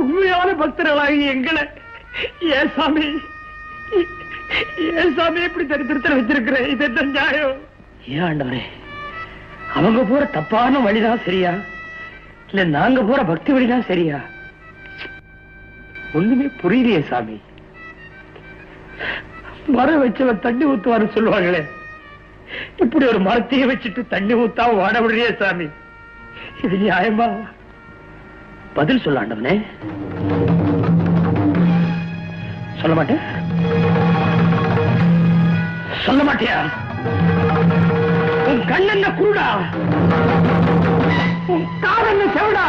உண்மையான பக்தர்களாகி எங்களை ஏன் சாமி இப்படி தரித்திரத்தில் வச்சிருக்கிற? இது என்ன நியாயம்? ஏன் ஆண்டவரே, அவங்க போற தப்பான வழிதான் சரியா, இல்ல நாங்க போற பக்தி வழிதான் சரியா? ஒண்ணுமே புரியலையே சாமி. மரம் வச்சவன் தண்ணி ஊத்துவாரு சொல்லுவாங்களே, இப்படி ஒரு மரத்தையே வச்சுட்டு தண்ணி ஊத்தாம வாட விடுறியே சாமி, இது நியாயமா? பதில் சொல்ல ஆண்டவனே. சொல்ல மாட்டேன். சொல்ல மாட்டியா? உன் கண்ணென்ன குருடா, உன் காதென்ன செவடா?